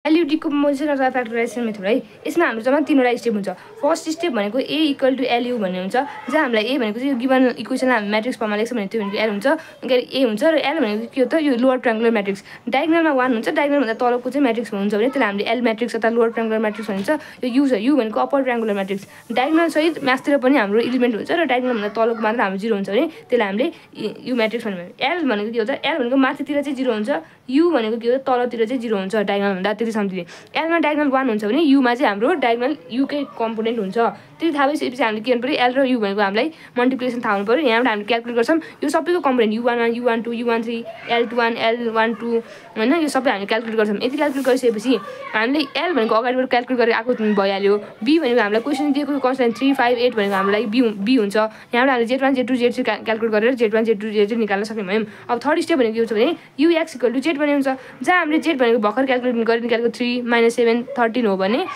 Value decomposition अथवा factorisation method है। यसमा हाम्रो जम्मा तीनवटा स्टेप हुन्छ। फर्स्ट स्टेप भनेको ए इक्वल टु एलयु भन्ने हुन्छ, जहाँ हामीलाई ए भनेको चाहिँ यो गिभन इक्वेसनलाई हामी म्याट्रिक्स फर्ममा लेख्छौँ भने त्यो भनेको एल हुन्छ, के अरे ए हुन्छ, र एल भनेको के हो त यो लोवर ट्रायङ्गुलर म्याट्रिक्स। डायगोनलमा 1 हुन्छ, डायगोनलभन्दा तलको चाहिँ म्याट्रिक्स हुन्छ भने त्यसलाई हामीले एल म्याट्रिक्स अथवा लोवर ट्रायङ्गुलर म्याट्रिक्स भनिन्छ। यो यु छ, यु भनेको अप्पर ट्रायङ्गुलर म्याट्रिक्स। डायगोनल सहित म्याथतिर पनि हाम्रो इलिमेन्ट हुन्छ र डायगोनलभन्दा तलको मात्र हाम्रो 0 हुन्छ भने त्यसलाई हामीले यु म्याट्रिक्स भन्ने। एल भनेको के हो त, एल भनेको माथितिर चाहिँ 0 हुन्छ, यु भनेको के हो त तलतिर चाहिँ 0 हुन्छ डायगोनलभन्दा त्यति सम्झिने। एलमा डायगोनल 1 हुन्छ भने युमा चाहिँ हाम्रो डायगोनल युकै कम्पोनेन्ट हुन्छ। त्यति थाहा भइसकेपछि हामीले के गर्नु पऱ्यो, एल र यु भनेको हामीलाई मल्टिप्लिकेसन थाहा हुनु पऱ्यो। यहाँबाट हामीले क्यालकुलेट गर्छौँ यो सबैको component u11 u12 u13 l21 l12 होइन, यो सबै हामीले क्यालकुलेट गर्छौँ। यति क्यालकुलेट गरिसकेपछि हामीले एल भनेको अगाडिबाट क्यालकुलेट गरेर आएको भइहाल्यो। बी भनेको हामीलाई क्वेसन दिएको कन्सटेन्ट 3 5 8 भनेको हामीलाई बी हुन्छ। यहाँबाट हामीले z1 z2 z3 क्यालकुलेट गरेर z1 z2 z3 निकाल्न सक्ने भयौँ। अब थर्ड स्टेप भनेको के हुन्छ भने ux इक्वल टु z भन्ने हुन्छ, जहाँ हामीले z भनेको भर्खर क्यालकुलेट गरेर निकालेको 3 - 7 13 हो भने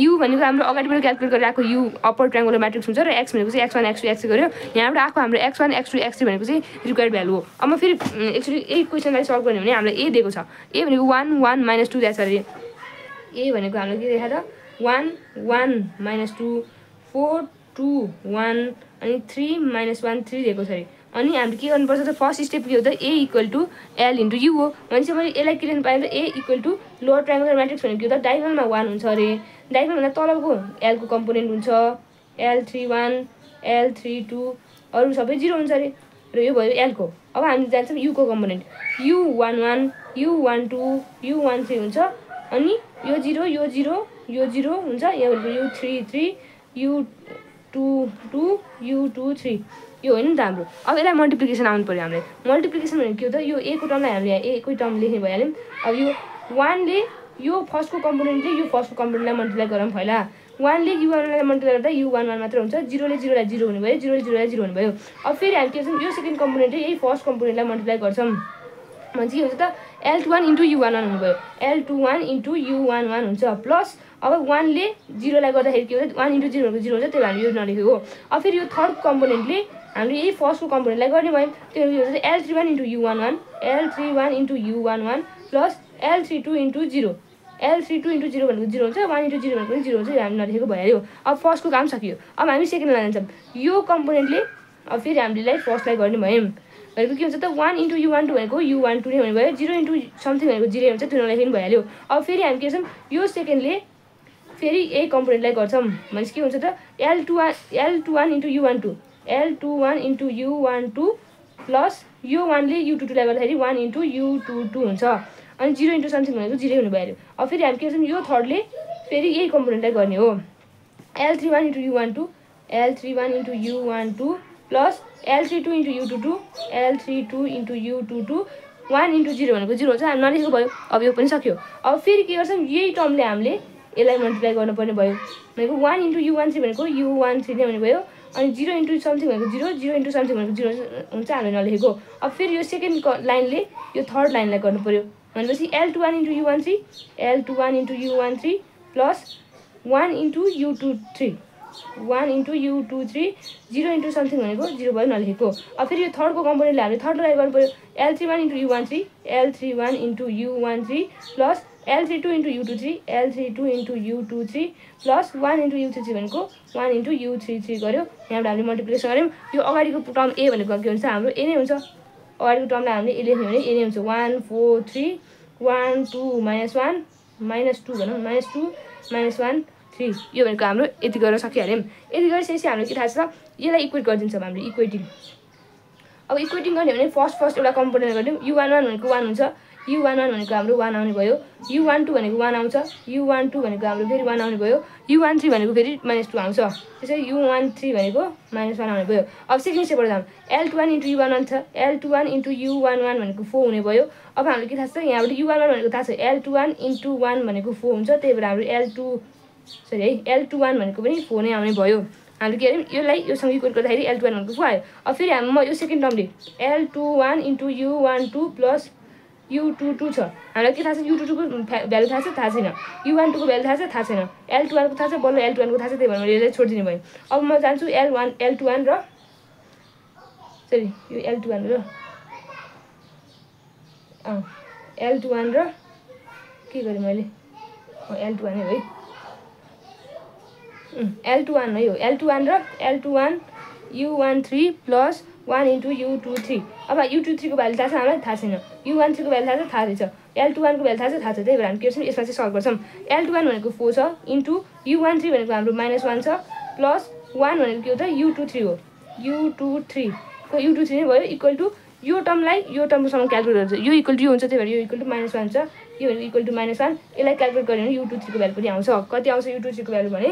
u भनेको हाम्रो अगाडिबाट क्यालकुलेट गरेर आएको u अप्पर ट्रायङ्गुलर म्याट्रिक्स हुन्छ र x भनेको चाहिँ x1 x2 x3 गर्यो। यहाँबाट आएको हाम्रो x1 x2 x3 भनेको चाहिँ रिक्वायर्ड भ्यालु हो। अब म फेरि एक्चुअली यही क्वेसनलाई सल्भ गर्ने भने हामीलाई ए दिएको छ, ए भनेको 1 1 - 2 दिएको छ अरे। ए भनेको हामीलाई के देखाएको छ 1 1 - 2 4 2 1 अनि 3 - 1 3 दिएको छ अरे। अनि हामीले के गर्नुपर्छ त, फर्स्ट स्टेप के हो त A equal to L into U हो। भनेपछि मैले यसलाई के लेख्नु पाएँ, A equal to lower triangular matrix भनेको के हो त डायगोनलमा 1 हुन्छ अरे, डायगोनलभन्दा तलको एलको कम्पोनेन्ट हुन्छ l31 l32 अरू सबै 0 हुन्छ अरे, र यो भयो एलको। अब हामी जान्छौँ UCO component u11 u12 u13 हुन्छ, अनि यो 0 यो 0 यो 0 हुन्छ, यो u33 u22 u23 यो होइन नि त हाम्रो। अब यसलाई मल्टिप्लिकेसन आउनु पऱ्यो हामीलाई। मल्टिप्लिकेसन भनेको के हो त, यो ए को टर्मलाई हामीले यहाँ एकै टर्म लेख्ने भइहाल्यौँ। अब यो 1 ले यो फर्स्टको कम्पोनेन्टले यो फर्स्टको कम्पोनेन्टलाई मल्टिप्लाई गरौँ पहिला। 1 ले u11लाई मल्टिप्लाई गर्दा u11 मात्र हुन्छ, 0 ले 0 लाई 0 हुने भयो, 0 ले 0 लाई 0 हुने भयो। अब फेरि हामी के गर्छौँ, यो सेकेन्ड कम्पोनेन्टले यही फर्स्ट कम्पोनेन्टलाई मल्टिप्लाई गर्छौँ भने चाहिँ के हुन्छ त l21 इन्टु u11 हुनुभयो, l21 इन्टु u11 हुन्छ, प्लस अब 1 ले 0 लाई गर्दाखेरि के हुन्छ 1 इन्टु 0 भनेको 0 हुन्छ, त्यही भएर हामी यो नलेखेको। अब फेरि यो थर्ड कम्पोनेन्टले हामीले यही फर्स्टको कम्पोनेन्टलाई गर्ने भयौँ, त्यो हुन्छ l31 into u11 l31 into u11 plus l32 into 0 l32 into 0 भनेको 0 हुन्छ, 1 इन्टु 0 भनेको 0 हुन्छ, हामी नलेखेको भइहाल्यो। अब फर्स्टको काम सकियो। अब हामी सेकेन्डमा जान्छौँ। यो कम्पोनेन्टले अब फेरि हामीले फर्स्टलाई गर्ने भयौँ भनेको के हुन्छ त 1 इन्टु u12 भनेको u12 नै हुने भयो, 0 इन्टु समथिङ भनेको 0 हुन्छ, त्यो नलेख्नु भइहाल्यो। अब फेरि हामी के गर्छौँ, यो सेकेन्डले फेरि यही कम्पोनेन्टलाई गर्छौँ भनेपछि के हुन्छ त l21 into u12 l21 into u12 plus यो 1 ले u22 लाई गर्दाखेरि 1 इन्टु u22 हुन्छ, अनि 0 इन्टु समथिङ भनेको 0 हुने भइहाल्यो। अब फेरि हामी के गर्छौँ, यो थर्डले फेरि यही कम्पोनेन्टलाई गर्ने हो, l31 into u12 l31 into u12 plus l32 into u22 l32 into u22 1 into 0 भनेको 0 हुन्छ, हामी नलेखेको भयो। अब यो पनि सक्यो। अब फेरि के गर्छौँ, यही टर्मले हामीले यसलाई मल्टिप्लाई गर्नुपर्ने भयो भनेको 1 इन्टु u13 भनेको u13 नै हुने भयो, अनि 0 इन्टु समथिङ भनेको 0 0 इन्टु समथिङ भनेको 0 हुन्छ, हामीले नलेखेको। अब फेरि यो सेकेन्ड लाइनले यो थर्ड लाइनलाई गर्नु पऱ्यो भनेपछि l21 into u13 l21 into u13 plus 1 into u23 1 into u23 0 into something भनेको 0 भयो, नलेखेको। अब फेरि यो थर्डको कम्पोनेन्टले हामीले थर्डलाई गर्नु पऱ्यो l31 into u13 l31 into u13 plus l32 into u23 l32 into u23 plus 1 into u33 भनेको 1 इन्टु u33 गऱ्यो। यहाँबाट हामीले मल्टिप्लिकेसन गऱ्यौँ। यो अगाडिको टर्म ए भनेको के हुन्छ, हाम्रो ए नै हुन्छ। अगाडिको टर्मलाई हामीले ए लेख्ने भने ए नै हुन्छ, 1 4 3 1 2 - 1 -2 भनौँ -2 -1 3 यो भनेको हाम्रो यति गर्न सकिहाल्यौँ। यति गरिसकेपछि हामीले के थाहा छ, यसलाई इक्वेट गरिदिन्छौँ हामीले इक्वेटिङ। अब इक्वेटिङ गर्ने भने फर्स्ट एउटा कम्पोनेन्ट गरिदिउँ, u11 भनेको 1 हुन्छ, u11 भनेको हाम्रो 1 आउने भयो, u12 भनेको 1 आउँछ, u12 भनेको हाम्रो फेरि 1 आउने भयो, u13 भनेको फेरि -2 आउँछ, त्यसरी u13 भनेको -1 आउने भयो। अब सेकेन्ड स्टेपबाट जाऊँ, l21 इन्टु u11 छ, l21 इन्टु u11 भनेको 4 हुने भयो। अब हामीले के थाहा छ, यहाँबाट u11 भनेको थाहा छ, l21 इन्टु 1 भनेको 4 हुन्छ, त्यही भएर हाम्रो l21 भनेको पनि 4 नै आउने भयो। हामीले के गर्यौँ, यसलाई योसँग इक्वेट गर्दाखेरि l21 भनेको 4 आयो। अब फेरि म यो second टर्मले l21 into u12 plus u22 छ, हामीलाई के थाहा छ, u22 को भ्यालु थाहा छ, थाहा छैन, u12 को भ्यालु थाहा छ, थाहा छैन, l21 को थाहा छ, बल्ल l21 को थाहा छ, त्यही भएर मैले यसलाई छोडिदिने भयो। अब म जान्छु l21 र सरी यो l21 र l21 र के गरेँ मैले L21 है L21 है यो L21 र L21 U13 plus 1 into U23 अब U23 को भ्यालु थाहा छ हामीलाई थाहा छैन U13 को भ्यालु थाहा छ थाहा रहेछ L21 को भ्यालु थाहा छ त्यही भएर हामी के गर्छौं यसमा चाहिँ सल्भ गर्छौं L21 भनेको 4 छ इन्टु U13 भनेको हाम्रो -1 छ प्लस 1 भनेको के हो त U23 हो U23 को U23 नै भयो इक्वल टु यो टर्मलाई यो टर्मसँग क्याल्कुलेट गर्छ यो इक्वल टु यो हुन्छ त्यही भएर यो इक्वल टु -1 छ यो भनेको इक्वल टु -1 यसलाई क्याल्कुलेट गर्यो भने U23 को भ्यालु पनि आउँछ कति आउँछ U23 को भ्यालु भने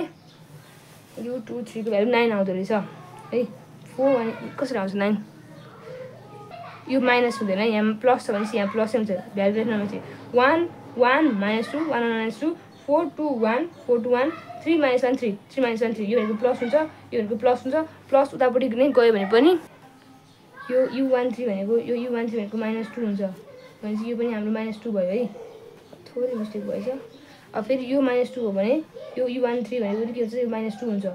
U23 को भ्यालु 9 आउँदो रहेछ है 4 भने कसरी आउँछ 9 यो माइनस हुँदैन यहाँ प्लस छ भनेपछि यहाँ प्लसै हुन्छ भ्यालु लेख्नमा चाहिँ 1 1 -2 1 -2 4 2 1 4 2 1 3 -1 3 3 -1 3 यो भनेको प्लस हुन्छ यो भनेको प्लस उतापट्टि नै गयो भने पनि यो U13 भनेको यो U13 भनेको -2 हुन्छ भनेपछि यो पनि हाम्रो -2 भयो है थोरै मिस्टेक भएछ अब फेरि यो -2 हो भने यो U13 भनेको के हुन्छ यो -2 हुन्छ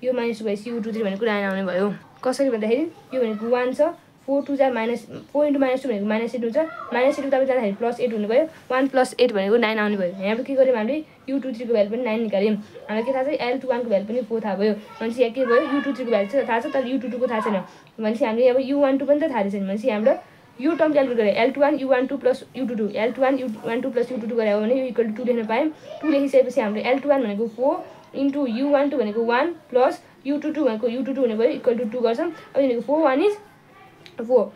यो -2 भएपछि U23 भनेको 9 आउने भयो कसरी भन्दाखेरि यो भनेको 1 छ 4 2 जा -4 into -2 भनेको -8 हुन्छ -8 उतापट्टि जाँदाखेरि +8 हुने भयो 1 + 8 भनेको 9 आउने भयो यहाँ के गर्यौं हामीले U23 को भ्यालु पनि 9 निकाल्यौं हामीलाई के थाहा छ L21 को भ्यालु पनि 4 थाहा भयो भनेपछि यहाँ के भयो U23 को भ्यालु थाहा छ तर U22 को थाहा छैन भनेपछि हामीले अब U12 पनि त थाहा छैन भनेपछि हाम्रो यो टर्म क्याल्कुलेट गरे L21 U12 + U22 L21 U12 + U22 गरे भने यो इक्वल टु 2 लेख्न पायौं 2 लेखिसकेपछि हामीले L21 भनेको 4 into U12 भनेको 1 प्लस U22 भनेको U22 हुने भयो इक्वल टु 2 गर्छौं अब भनेको 4 1 is 4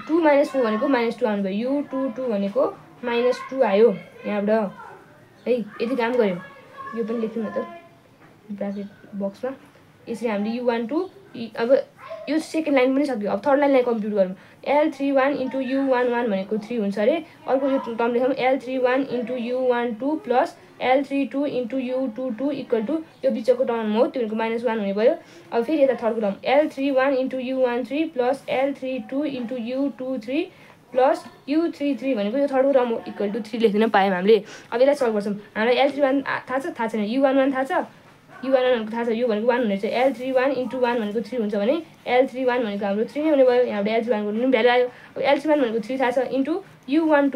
2 - 4 भनेको -2 आउने भयो U22 भनेको -2 आयो यहाँबाट है यति काम गर्यौं यो पनि लेख्यौं न त ब्राकेट बक्समा यसरी हामीले U12 अब यो सेकेन्ड लाइन पनि सक्यो अब थर्ड लाइनलाई कम्प्युट गरौँ L31 into U11 भनेको 3 हुन्छ अरे अर्को यो टर्म लेखौँ L31 into U12 plus L32 into U22 equal to यो बिचको टर्म हो त्यो भनेको -1 हुने भयो अब फेरि यता थर्डको term L31 into U13 plus L32 into U23 plus U33 भनेको यो थर्डको टर्म हो इक्वल टु 3 लेख्दिन पायौँ हामीले अब यसलाई सल्भ गर्छौँ हामीलाई L31 थाहा छैन U11 थाहा छ U11 भनेको थाहा छ यो भनेको 1 हुने छ L31 into 1 भनेको 3 हुन्छ भने L31 भनेको हाम्रो 3 नै हुने भयो यहाँबाट L31 को पनि भ्यालु आयो अब L31 भनेको 3 थाहा छ इन्टु U12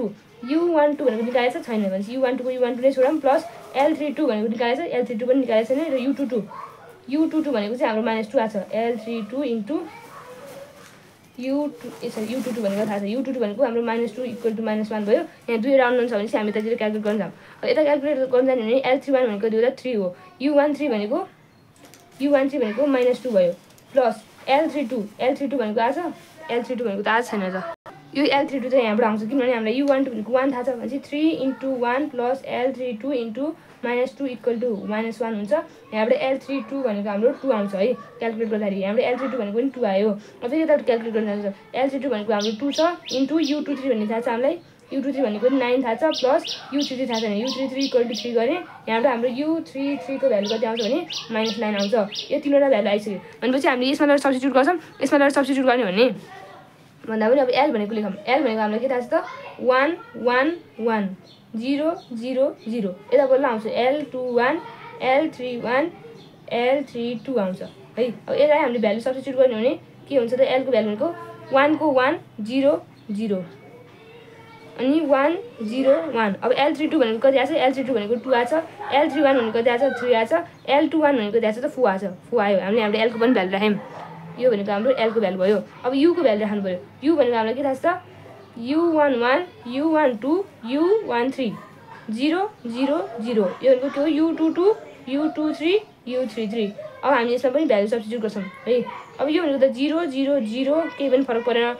भनेको निकालेछ छैन भनेपछि U12 को U12 नै छोडौँ प्लस L32 भनेको निकालेछ L32 पनि निकालेछ छैन र U22 भनेको चाहिँ हाम्रो -2 आछ L32 इन्टु U22 भनेको थाहा छ U22 भनेको हाम्रो -2 इक्वल टु -1 भयो यहाँ 2 राउन्ड छ भने चाहिँ हामी यतातिर क्याल्कुलेट गर्न जाम यता क्याल्कुलेट गर्न जाने भने L31 भनेको 3 हो U13 भनेको -2 भयो प्लस L32 भनेको आछ L32 भनेको त आज छैन त यो L32 चाहिँ यहाँबाट आउँछ किनभने हामीलाई U12 भनेको 1 थाहा छ भनेपछि 3 into 1 plus L32 into -2 equal to -1 हुन्छ यहाँबाट L32 भनेको हाम्रो 2 आउँछ है क्याल्कुलेट गर्दाखेरि यहाँबाट L32 भनेको पनि 2 आयो अब फेरि यताबाट क्याल्कुलेट गर्न जान्छ L32 भनेको हाम्रो 2 छ इन्टु U23 भन्ने थाहा छ हामीलाई U23 भनेको 9 थाहा छ प्लस U33 थाहा छैन U33 इक्वल टु 3 गरे यहाँबाट हाम्रो U33 को भ्यालु कति आउँछ भने -9 आउँछ यो तीनवटा भ्यालु आइसक्यो भनेपछि हामीले यसमा लगेर सब्स्टिट्युट गर्छौं यसमा लगेर सब्स्टिट्युट गर्ने भने भन्दा पनि अब L भनेको लेखौँ L भनेको हामीलाई के थाहा छ त 1 1 1 0 0 0 यता बल्ल आउँछ L21 L31 L32 आउँछ है अब यसलाई हामीले भ्यालु सब्स्टिट्युट गर्ने भने के हुन्छ त L को भ्यालु भनेको 1 को 1 0 0 अनि 1 0 1 अब L32 भनेको कति आछ L32 भनेको 2 आछ L31 भनेको कति आछ 3 आछ L21 भनेको कति आछ त 4 आछ 4 आयो हामीले L को पनि भ्यालु राख्यौं यो भनेको हाम्रो L को भ्यालु भयो अब U को भ्यालु राख्नु पर्यो U भनेको हामीलाई के थाहा छ त U11 U12 U13 0 0 0 यो भनेको के हो U22 U23 U33 अब हामी यसमा पनि भ्यालु सब्स्टिट्युट गर्छौं है अब यो भनेको त 0 0 0 केही पनि फरक परेन